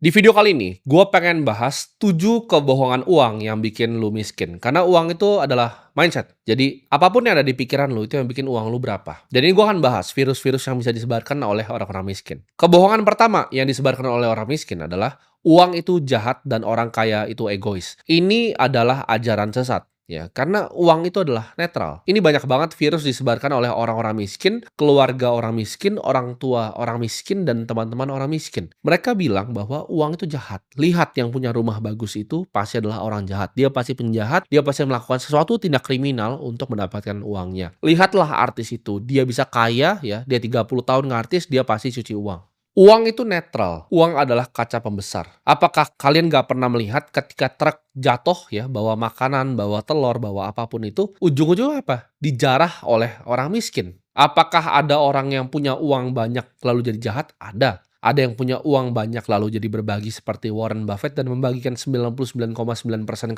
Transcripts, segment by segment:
Di video kali ini, gue pengen bahas 7 kebohongan uang yang bikin lu miskin. Karena uang itu adalah mindset. Jadi, apapun yang ada di pikiran lu, itu yang bikin uang lu berapa. Dan ini gue akan bahas virus-virus yang bisa disebarkan oleh orang-orang miskin. Kebohongan pertama yang disebarkan oleh orang miskin adalah uang itu jahat dan orang kaya itu egois. Ini adalah ajaran sesat. Ya, karena uang itu adalah netral. Ini banyak banget virus disebarkan oleh orang-orang miskin, keluarga orang miskin, orang tua orang miskin, dan teman-teman orang miskin. Mereka bilang bahwa uang itu jahat. Lihat yang punya rumah bagus itu pasti adalah orang jahat. Dia pasti penjahat, dia pasti melakukan sesuatu tindak kriminal untuk mendapatkan uangnya. Lihatlah artis itu, dia bisa kaya ya, dia 30 tahun ngartis, dia pasti cuci uang. Uang itu netral. Uang adalah kaca pembesar. Apakah kalian nggak pernah melihat ketika truk jatuh ya, bawa makanan, bawa telur, bawa apapun itu, ujung-ujungnya apa? Dijarah oleh orang miskin. Apakah ada orang yang punya uang banyak lalu jadi jahat? Ada. Ada yang punya uang banyak lalu jadi berbagi seperti Warren Buffett dan membagikan 99,9%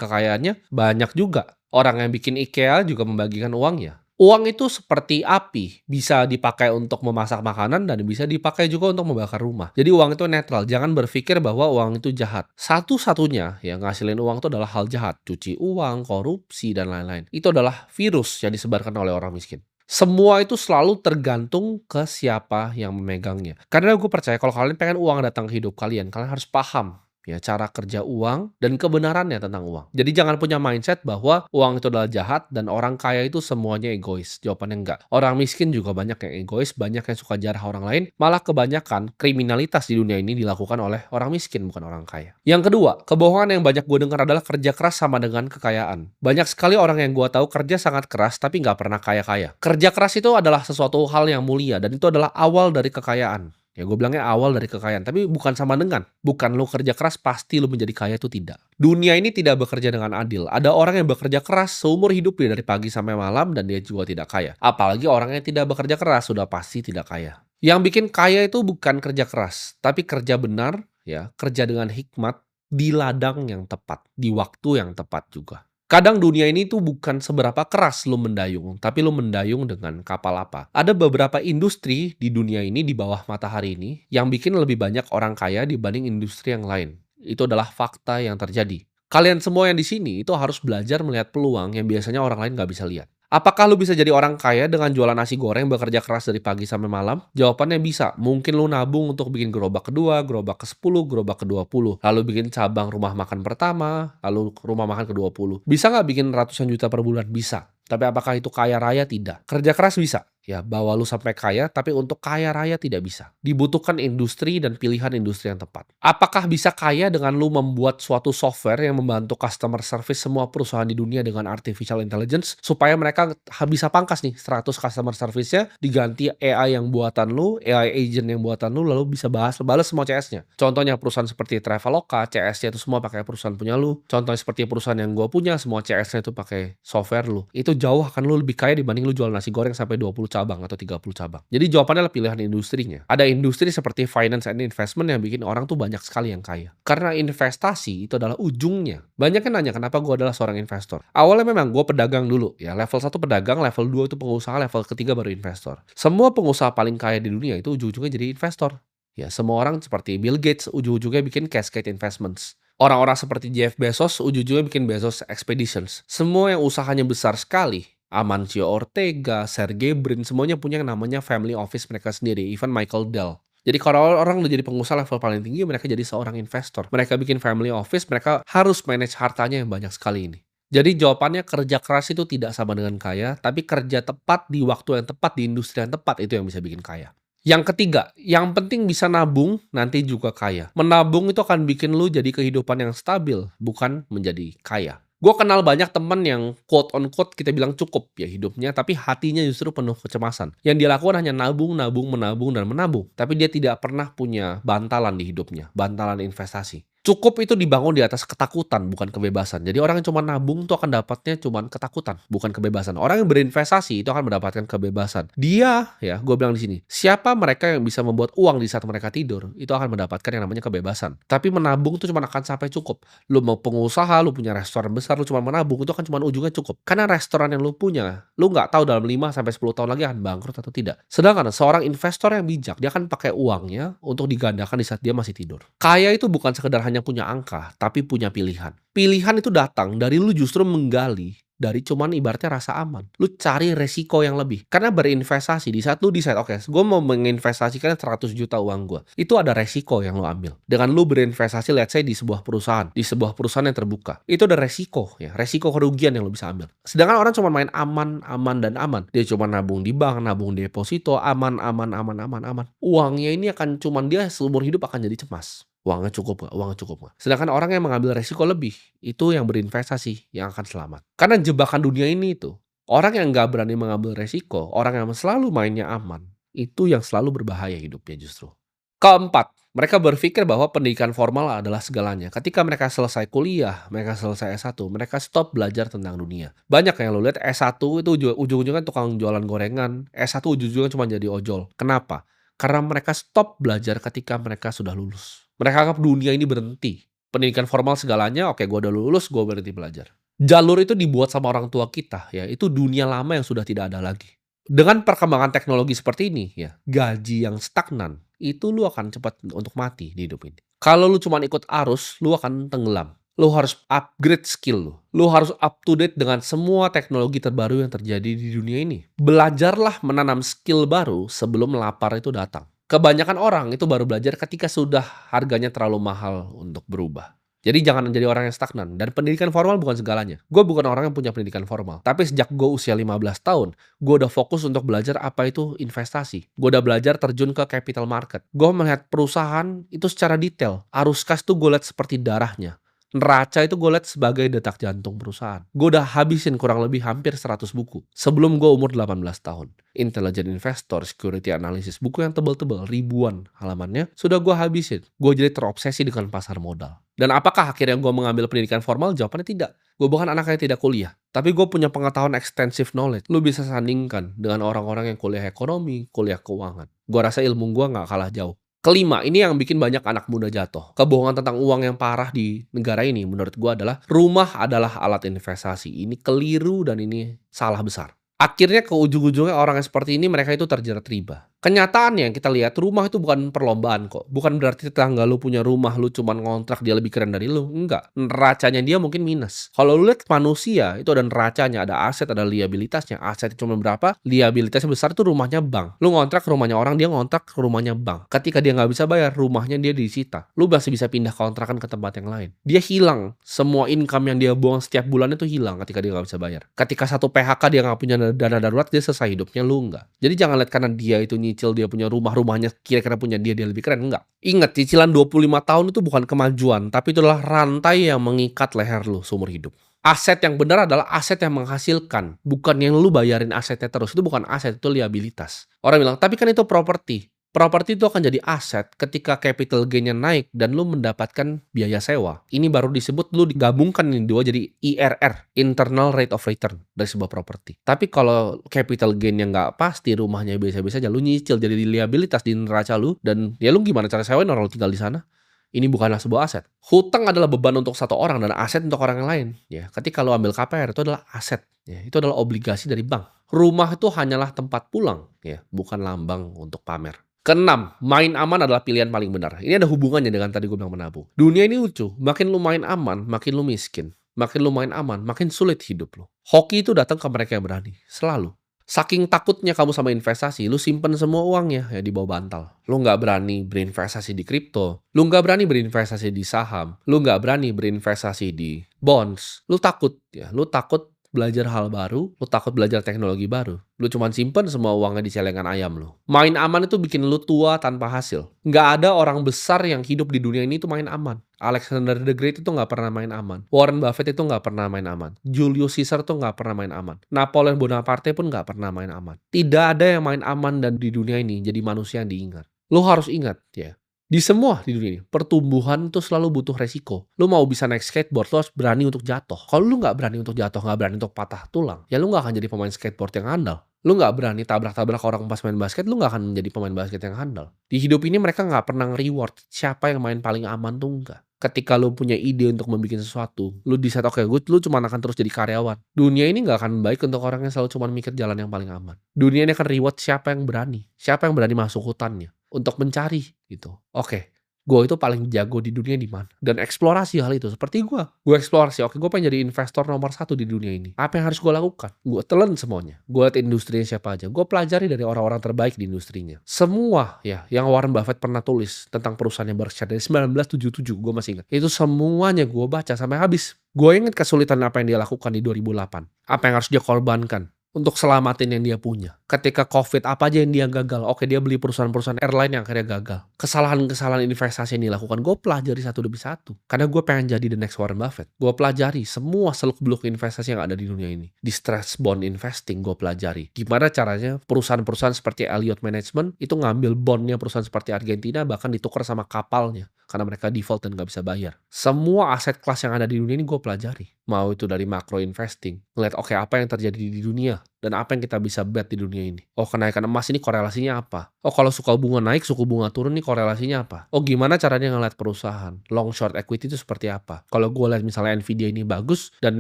kekayaannya? Banyak juga. Orang yang bikin IKEA juga membagikan uangnya. Uang itu seperti api, bisa dipakai untuk memasak makanan dan bisa dipakai juga untuk membakar rumah. Jadi uang itu netral, jangan berpikir bahwa uang itu jahat. Satu-satunya yang ngasilin uang itu adalah hal jahat, cuci uang, korupsi, dan lain-lain. Itu adalah virus yang disebarkan oleh orang miskin. Semua itu selalu tergantung ke siapa yang memegangnya. Karena gue percaya kalau kalian pengen uang datang ke hidup kalian, kalian harus paham ya cara kerja uang dan kebenarannya tentang uang. Jadi jangan punya mindset bahwa uang itu adalah jahat dan orang kaya itu semuanya egois. Jawabannya enggak. Orang miskin juga banyak yang egois, banyak yang suka jarah orang lain. Malah kebanyakan kriminalitas di dunia ini dilakukan oleh orang miskin, bukan orang kaya. Yang kedua, kebohongan yang banyak gue dengar adalah kerja keras sama dengan kekayaan. Banyak sekali orang yang gue tahu kerja sangat keras tapi nggak pernah kaya-kaya. Kerja keras itu adalah sesuatu hal yang mulia dan itu adalah awal dari kekayaan. Ya gue bilangnya awal dari kekayaan, tapi bukan sama dengan. Bukan lu kerja keras pasti lu menjadi kaya, itu tidak. Dunia ini tidak bekerja dengan adil. Ada orang yang bekerja keras seumur hidupnya dari pagi sampai malam dan dia juga tidak kaya. Apalagi orang yang tidak bekerja keras sudah pasti tidak kaya. Yang bikin kaya itu bukan kerja keras, tapi kerja benar, ya, kerja dengan hikmat di ladang yang tepat, di waktu yang tepat juga. Kadang dunia ini tuh bukan seberapa keras lu mendayung, tapi lu mendayung dengan kapal apa. Ada beberapa industri di dunia ini, di bawah matahari ini, yang bikin lebih banyak orang kaya dibanding industri yang lain. Itu adalah fakta yang terjadi. Kalian semua yang di sini itu harus belajar melihat peluang yang biasanya orang lain nggak bisa lihat. Apakah lu bisa jadi orang kaya dengan jualan nasi goreng bekerja keras dari pagi sampai malam? Jawabannya bisa. Mungkin lu nabung untuk bikin gerobak kedua, gerobak ke-10, gerobak ke-20. Lalu bikin cabang rumah makan pertama, lalu rumah makan ke-20. Bisa nggak bikin ratusan juta per bulan? Bisa. Tapi apakah itu kaya raya? Tidak. Kerja keras bisa. Ya, bawa lu sampai kaya, tapi untuk kaya raya tidak bisa. Dibutuhkan industri dan pilihan industri yang tepat. Apakah bisa kaya dengan lu membuat suatu software yang membantu customer service semua perusahaan di dunia dengan artificial intelligence supaya mereka bisa pangkas nih 100 customer service-nya diganti AI yang buatan lu, AI agent yang buatan lu, lalu bisa balas semua CS-nya. Contohnya perusahaan seperti Traveloka, CS-nya itu semua pakai perusahaan punya lu. Contohnya seperti perusahaan yang gua punya, semua CS-nya itu pakai software lu. Itu jauh akan lu lebih kaya dibanding lu jual nasi goreng sampai 20 cabang atau 30 cabang. Jadi jawabannya adalah pilihan industrinya. Ada industri seperti finance and investment yang bikin orang tuh banyak sekali yang kaya. Karena investasi itu adalah ujungnya. Banyak yang nanya kenapa gue adalah seorang investor. Awalnya memang gue pedagang dulu ya. Level 1 pedagang, level 2 itu pengusaha, level ketiga baru investor. Semua pengusaha paling kaya di dunia itu ujung-ujungnya jadi investor. Ya, semua orang seperti Bill Gates ujung-ujungnya bikin Cascade Investments. Orang-orang seperti Jeff Bezos ujung-ujungnya bikin Bezos Expeditions. Semua yang usahanya besar sekali, Amancio Ortega, Sergey Brin, semuanya punya yang namanya family office mereka sendiri, even Michael Dell. Jadi kalau orang udah jadi pengusaha level paling tinggi, mereka jadi seorang investor. Mereka bikin family office, mereka harus manage hartanya yang banyak sekali ini. Jadi jawabannya kerja keras itu tidak sama dengan kaya, tapi kerja tepat di waktu yang tepat, di industri yang tepat, itu yang bisa bikin kaya. Yang ketiga, yang penting bisa nabung, nanti juga kaya. Menabung itu akan bikin lu jadi kehidupan yang stabil, bukan menjadi kaya. Gue kenal banyak temen yang quote on quote kita bilang cukup ya hidupnya, tapi hatinya justru penuh kecemasan. Yang dia lakukan hanya nabung, nabung, menabung, dan menabung. Tapi dia tidak pernah punya bantalan di hidupnya, bantalan investasi. Cukup itu dibangun di atas ketakutan, bukan kebebasan. Jadi orang yang cuma nabung tuh akan dapatnya cuman ketakutan, bukan kebebasan. Orang yang berinvestasi itu akan mendapatkan kebebasan. Dia, ya, gue bilang di sini, siapa mereka yang bisa membuat uang di saat mereka tidur, itu akan mendapatkan yang namanya kebebasan. Tapi menabung tuh cuma akan sampai cukup. Lu mau pengusaha, lu punya restoran besar, lu cuma menabung, itu akan cuma ujungnya cukup. Karena restoran yang lu punya, lu nggak tahu dalam 5 sampai 10 tahun lagi akan bangkrut atau tidak. Sedangkan seorang investor yang bijak, dia akan pakai uangnya untuk digandakan di saat dia masih tidur. Kaya itu bukan sekedar hanya punya angka, tapi punya pilihan. Pilihan itu datang dari lu justru menggali dari cuman ibaratnya rasa aman. Lu cari resiko yang lebih. Karena berinvestasi, di saat lu decide, oke, gue mau menginvestasikan 100 juta uang gue. Itu ada resiko yang lu ambil. Dengan lu berinvestasi, let's say di sebuah perusahaan. Di sebuah perusahaan yang terbuka. Itu ada resiko, ya. Resiko kerugian yang lu bisa ambil. Sedangkan orang cuma main aman, aman, dan aman. Dia cuma nabung di bank, nabung deposito, aman, aman, aman, aman, aman. Uangnya ini akan cuman dia seumur hidup akan jadi cemas. Uangnya cukup nggak? Uangnya cukup nggak? Sedangkan orang yang mengambil resiko lebih, itu yang berinvestasi, yang akan selamat. Karena jebakan dunia ini itu, orang yang nggak berani mengambil resiko, orang yang selalu mainnya aman, itu yang selalu berbahaya hidupnya justru. Keempat, mereka berpikir bahwa pendidikan formal adalah segalanya. Ketika mereka selesai kuliah, mereka selesai S1, mereka stop belajar tentang dunia. Banyak yang lo lihat S1 itu ujung-ujungnya tukang jualan gorengan, S1 ujung-ujungnya cuma jadi ojol. Kenapa? Karena mereka stop belajar ketika mereka sudah lulus. Mereka anggap dunia ini berhenti. Pendidikan formal segalanya, oke, gue udah lulus, gue berhenti belajar. Jalur itu dibuat sama orang tua kita, ya. Itu dunia lama yang sudah tidak ada lagi. Dengan perkembangan teknologi seperti ini, ya, gaji yang stagnan, itu lu akan cepat untuk mati di hidup ini. Kalau lu cuma ikut arus, lu akan tenggelam. Lu harus upgrade skill lu. Lu harus up to date dengan semua teknologi terbaru yang terjadi di dunia ini. Belajarlah menanam skill baru sebelum lapar itu datang. Kebanyakan orang itu baru belajar ketika sudah harganya terlalu mahal untuk berubah. Jadi jangan menjadi orang yang stagnan. Dan pendidikan formal bukan segalanya. Gue bukan orang yang punya pendidikan formal. Tapi sejak gue usia 15 tahun, gue udah fokus untuk belajar apa itu investasi. Gue udah belajar terjun ke capital market. Gue melihat perusahaan itu secara detail. Arus kas tuh gue lihat seperti darahnya. Neraca itu gue lihat sebagai detak jantung perusahaan. Gue udah habisin kurang lebih hampir 100 buku. Sebelum gue umur 18 tahun. Intelligent Investor, Security Analysis. Buku yang tebel-tebel, ribuan halamannya. Sudah gue habisin. Gue jadi terobsesi dengan pasar modal. Dan apakah akhirnya gue mengambil pendidikan formal? Jawabannya tidak. Gue bukan anak yang tidak kuliah. Tapi gue punya pengetahuan extensive knowledge. Lu bisa sandingkan dengan orang-orang yang kuliah ekonomi, kuliah keuangan. Gue rasa ilmu gue gak kalah jauh. Kelima, ini yang bikin banyak anak muda jatuh. Kebohongan tentang uang yang parah di negara ini menurut gue adalah rumah adalah alat investasi. Ini keliru dan ini salah besar. Akhirnya ke ujung-ujungnya orang yang seperti ini mereka itu terjerat riba. Kenyataannya yang kita lihat rumah itu bukan perlombaan kok. Bukan berarti tetangga lu punya rumah lu cuman ngontrak dia lebih keren dari lu. Enggak. Neracanya dia mungkin minus. Kalau lu lihat manusia itu ada neracanya, ada aset, ada liabilitasnya. Aset cuma berapa? Liabilitasnya besar itu rumahnya bank. Lu ngontrak ke rumahnya orang, dia ngontrak ke rumahnya bank. Ketika dia nggak bisa bayar, rumahnya dia disita. Lu masih bisa pindah kontrakan ke tempat yang lain. Dia hilang. Semua income yang dia buang setiap bulan itu hilang ketika dia nggak bisa bayar. Ketika satu PHK dia nggak punya dana darurat, dia selesai hidupnya, lu enggak. Jadi jangan lihat karena dia itu nyicil, dia punya rumahnya kira-kira punya dia lebih keren, enggak. Ingat, cicilan 25 tahun itu bukan kemajuan, tapi itu adalah rantai yang mengikat leher lu seumur hidup. Aset yang benar adalah aset yang menghasilkan, bukan yang lu bayarin asetnya terus. Itu bukan aset, itu liabilitas. Orang bilang, tapi kan itu properti. Properti itu akan jadi aset ketika capital gain-nya naik dan lu mendapatkan biaya sewa. Ini baru disebut lu digabungkan ini dua jadi IRR, Internal Rate of Return dari sebuah properti. Tapi kalau capital gain-nya nggak pasti, rumahnya biasa-biasa aja, lu nyicil jadi liabilitas di neraca lu, dan ya lu gimana cara sewain orang lu tinggal di sana? Ini bukanlah sebuah aset. Hutang adalah beban untuk satu orang dan aset untuk orang yang lain. Ya, ketika lu ambil KPR itu adalah aset. Ya, itu adalah obligasi dari bank. Rumah itu hanyalah tempat pulang, ya, bukan lambang untuk pamer. Keenam, main aman adalah pilihan paling benar. Ini ada hubungannya dengan tadi gue bilang menabung. Dunia ini lucu. Makin lu main aman, makin lu miskin. Makin lu main aman, makin sulit hidup lu. Hoki itu datang ke mereka yang berani. Selalu. Saking takutnya kamu sama investasi, lu simpen semua uangnya ya di bawah bantal. Lu nggak berani berinvestasi di kripto. Lu nggak berani berinvestasi di saham. Lu nggak berani berinvestasi di bonds. Lu takut ya. Lu takut belajar hal baru, lu takut belajar teknologi baru. Lu cuman simpen semua uangnya di celengan ayam lu. Main aman itu bikin lu tua tanpa hasil. Nggak ada orang besar yang hidup di dunia ini itu main aman. Alexander the Great itu nggak pernah main aman. Warren Buffett itu nggak pernah main aman. Julius Caesar itu nggak pernah main aman. Napoleon Bonaparte pun nggak pernah main aman. Tidak ada yang main aman dan di dunia ini jadi manusia yang diingat. Lu harus ingat ya. Di semua di dunia ini, pertumbuhan tuh selalu butuh resiko. Lu mau bisa naik skateboard, lu harus berani untuk jatuh. Kalau lu nggak berani untuk jatuh, nggak berani untuk patah tulang, ya lu nggak akan jadi pemain skateboard yang handal. Lu nggak berani tabrak-tabrak orang pas main basket, lu nggak akan menjadi pemain basket yang handal. Di hidup ini mereka nggak pernah reward siapa yang main paling aman tuh enggak. Ketika lu punya ide untuk membuat sesuatu, lu decide, oke, lu cuma akan terus jadi karyawan. Dunia ini nggak akan baik untuk orang yang selalu cuma mikir jalan yang paling aman. Dunia ini akan reward siapa yang berani. Siapa yang berani masuk hutannya untuk mencari gitu. Oke, gue itu paling jago di dunia di mana? Dan eksplorasi hal itu. Seperti gue eksplorasi. Oke, gue pengen jadi investor nomor satu di dunia ini. Apa yang harus gue lakukan? Gue telan semuanya. Gue liat industrinya siapa aja. Gue pelajari dari orang-orang terbaik di industrinya. Semua ya, yang Warren Buffett pernah tulis tentang perusahaannya Berkshire dari 1977, gue masih ingat. Itu semuanya gue baca sampai habis. Gue ingat kesulitan apa yang dia lakukan di 2008. Apa yang harus dia korbankan untuk selamatin yang dia punya. Ketika COVID, apa aja yang dia gagal? Oke, dia beli perusahaan-perusahaan airline yang akhirnya gagal. Kesalahan-kesalahan investasi yang dilakukan, gue pelajari satu demi satu. Karena gue pengen jadi the next Warren Buffett. Gue pelajari semua seluk-beluk investasi yang ada di dunia ini. Di stress bond investing, gue pelajari. Gimana caranya perusahaan-perusahaan seperti Elliott Management itu ngambil bondnya perusahaan seperti Argentina, bahkan ditukar sama kapalnya. Karena mereka default dan gak bisa bayar. Semua aset kelas yang ada di dunia ini gue pelajari. Mau itu dari macro investing. Ngeliat, oke, apa yang terjadi di dunia. Dan apa yang kita bisa bet di dunia ini. Oh, kenaikan emas ini korelasinya apa? Oh, kalau suku bunga naik, suku bunga turun ini korelasinya apa? Oh, gimana caranya ngeliat perusahaan? Long short equity itu seperti apa? Kalau gue lihat misalnya Nvidia ini bagus, dan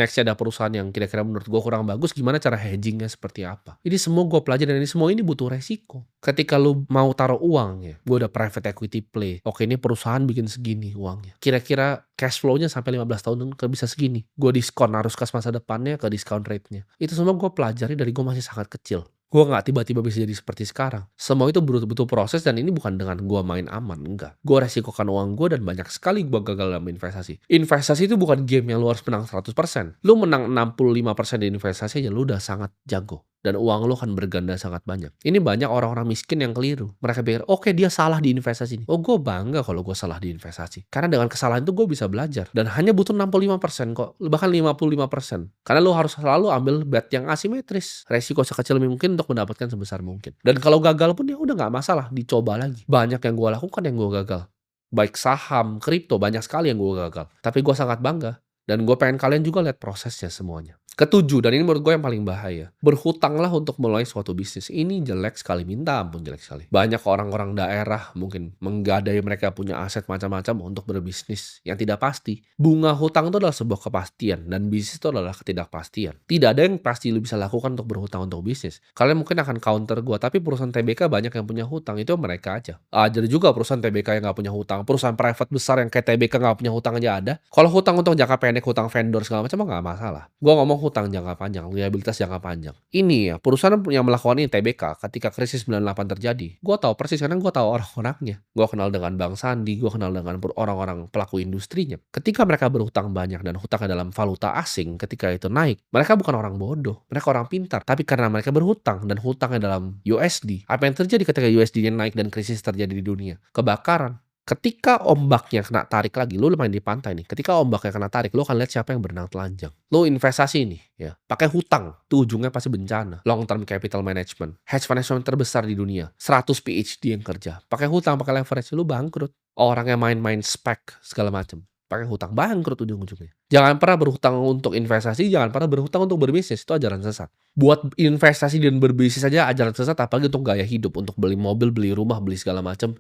nextnya ada perusahaan yang kira-kira menurut gue kurang bagus, gimana cara hedgingnya seperti apa? Ini semua gue pelajari dan ini semua ini butuh resiko. Ketika lu mau taruh uang ya, gue udah private equity play. Oke, ini perusahaan bikin segini uangnya. Kira-kira cash flow-nya sampai 15 tahun ke bisa segini. Gue diskon arus kas masa depannya ke discount rate-nya. Itu semua gue pelajari dari gue masih sangat kecil. Gue nggak tiba-tiba bisa jadi seperti sekarang. Semua itu butuh proses dan ini bukan dengan gue main aman, enggak. Gue resikokan uang gue dan banyak sekali gue gagal dalam investasi. Investasi itu bukan game yang lu harus menang 100%. Lu menang 65% di investasi aja lu udah sangat jago. Dan uang lu akan berganda sangat banyak. Ini banyak orang-orang miskin yang keliru. Mereka pikir, oke, dia salah di investasi ini. Oh, gue bangga kalau gue salah di investasi. Karena dengan kesalahan itu gue bisa belajar. Dan hanya butuh 65% kok. Bahkan 55%. Karena lu harus selalu ambil bet yang asimetris. Resiko sekecil mungkin untuk mendapatkan sebesar mungkin. Dan kalau gagal pun ya udah gak masalah. Dicoba lagi. Banyak yang gue lakukan yang gue gagal. Baik saham, kripto, banyak sekali yang gue gagal. Tapi gue sangat bangga. Dan gue pengen kalian juga lihat prosesnya semuanya. Ketujuh, dan ini menurut gue yang paling bahaya. Berhutanglah untuk mulai suatu bisnis. Ini jelek sekali, minta ampun jelek sekali. Banyak orang-orang daerah mungkin menggadai mereka punya aset macam-macam untuk berbisnis yang tidak pasti. Bunga hutang itu adalah sebuah kepastian, dan bisnis itu adalah ketidakpastian. Tidak ada yang pasti lu bisa lakukan untuk berhutang untuk bisnis. Kalian mungkin akan counter gue, tapi perusahaan TBK banyak yang punya hutang, itu mereka aja. Jadi juga perusahaan TBK yang nggak punya hutang, perusahaan private besar yang kayak TBK nggak punya hutang aja ada. Kalau hutang untuk jangka pendek, hutang vendor segala macam nggak masalah. Gue ngomong hutang jangka panjang, liabilitas jangka panjang. Ini ya, perusahaan yang melakukan ini TBK ketika krisis 98 terjadi. Gue tahu persis karena gue tahu orang-orangnya. Gue kenal dengan Bang Sandi, gue kenal dengan orang-orang pelaku industrinya. Ketika mereka berhutang banyak dan hutangnya dalam valuta asing, ketika itu naik, mereka bukan orang bodoh, mereka orang pintar. Tapi karena mereka berhutang dan hutangnya dalam USD, apa yang terjadi ketika USD-nya naik dan krisis terjadi di dunia? Kebakaran. Ketika ombaknya kena tarik lagi, lu main di pantai nih. Ketika ombaknya kena tarik, lu akan lihat siapa yang berenang telanjang. Lu investasi nih, ya, pakai hutang, tuh ujungnya pasti bencana. Long term capital management, hedge fund terbesar di dunia, 100 PhD yang kerja, pakai hutang, pakai leverage, lu bangkrut. Orang yang main-main spek segala macam, pakai hutang, bangkrut ujung-ujungnya. Jangan pernah berhutang untuk investasi, jangan pernah berhutang untuk berbisnis, itu ajaran sesat. Buat investasi dan berbisnis saja ajaran sesat, apalagi untuk gaya hidup, untuk beli mobil, beli rumah, beli segala macam,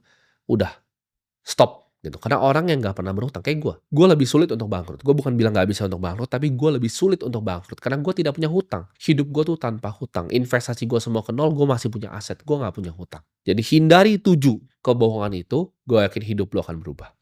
udah. Stop gitu. Karena orang yang nggak pernah berhutang kayak gue lebih sulit untuk bangkrut. Gue bukan bilang nggak bisa untuk bangkrut, tapi gue lebih sulit untuk bangkrut karena gue tidak punya hutang. Hidup gue tuh tanpa hutang. Investasi gue semua ke nol, gue masih punya aset. Gue nggak punya hutang. Jadi hindari 7 kebohongan itu, gue yakin hidup lo akan berubah.